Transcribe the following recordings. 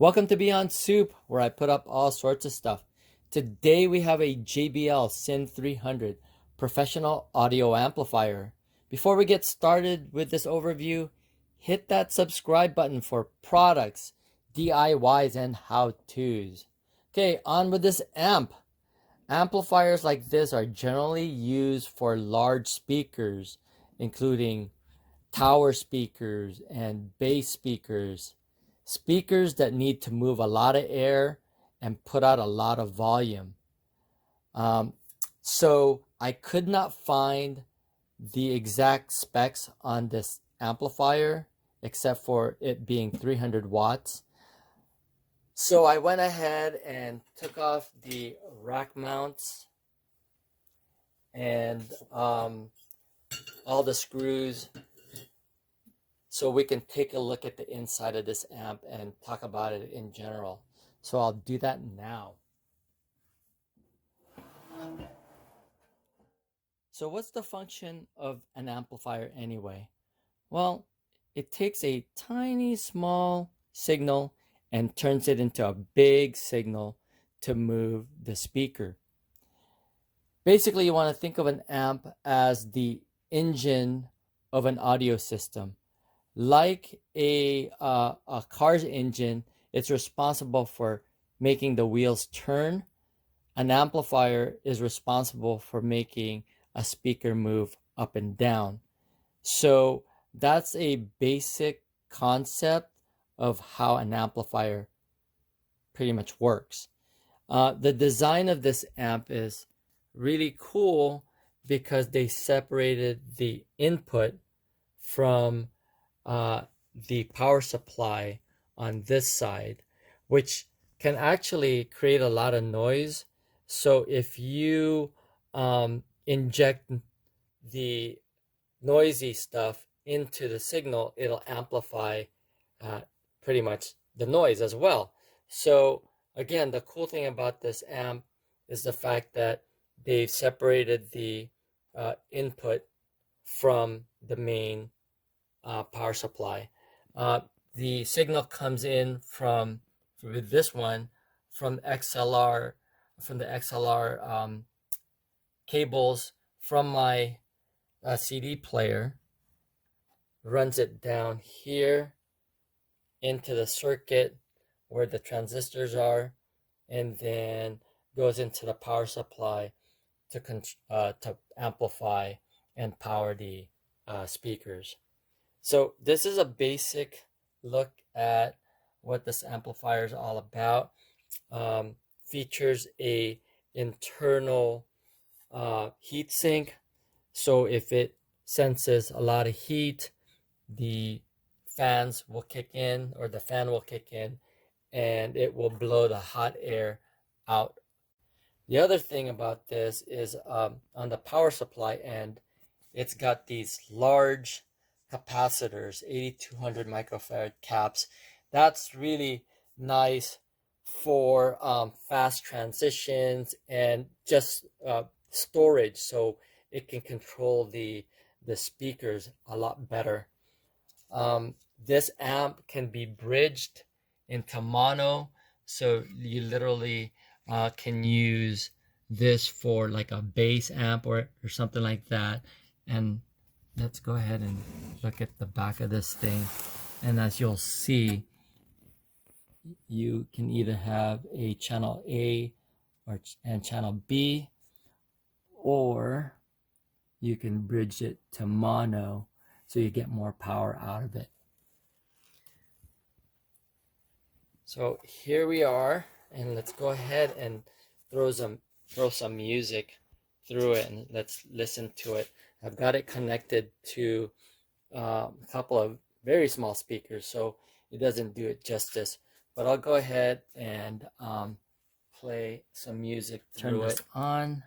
Welcome to Beyond Soup, where I put up all sorts of stuff. Today we have a JBL SYN 300 Professional Audio Amplifier. Before we get started with this overview, hit that subscribe button for products, DIYs, and how-tos. Okay, on with this amp. Amplifiers like this are generally used for large speakers, including tower speakers and bass speakers. Speakers that need to move a lot of air and put out a lot of volume. So I could not find the exact specs on this amplifier except for it being 300 watts. So I went ahead and took off the rack mounts and all the screws, so we can take a look at the inside of this amp and talk about it in general. So I'll do that now. So what's the function of an amplifier anyway? Well, it takes a tiny small signal and turns it into a big signal to move the speaker. Basically, you want to think of an amp as the engine of an audio system. Like a car's engine, it's responsible for making the wheels turn. An amplifier is responsible for making a speaker move up and down. So that's a basic concept of how an amplifier pretty much works. The design of this amp is really cool because they separated the input from the power supply on this side, which can actually create a lot of noise. So if you inject the noisy stuff into the signal, it'll amplify pretty much the noise as well. So again, the cool thing about this amp is the fact that they've separated the input from the main power supply. The signal comes in from this one from the XLR cables from my CD player, runs it down here into the circuit where the transistors are, and then goes into the power supply to amplify and power the speakers. So this is a basic look at what this amplifier is all about. Features a internal heat sink, so if it senses a lot of heat, the fans will kick in, or the fan will kick in, and it will blow the hot air out. The other thing about this is on the power supply end, it's got these large capacitors, 8200 microfarad caps. That's really nice for fast transitions and just storage, so it can control the speakers a lot better. This amp can be bridged into mono, so you literally can use this for like a bass amp or something like that. And let's go ahead and look at the back of this thing, and as you'll see, you can either have a channel A and channel B, or you can bridge it to mono so you get more power out of it. So here we are, and let's go ahead and throw some music through it, and let's listen to it. I've got it connected to a couple of very small speakers, so it doesn't do it justice, but I'll go ahead and play some music through it. Turn this on.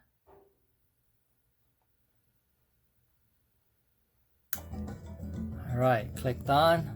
All right, clicked on.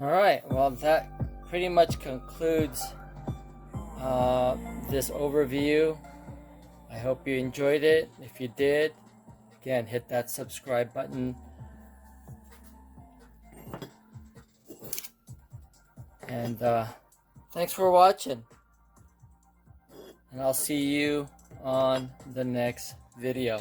Alright, well that pretty much concludes this overview. I hope you enjoyed it. If you did, again, hit that subscribe button. And thanks for watching. And I'll see you on the next video.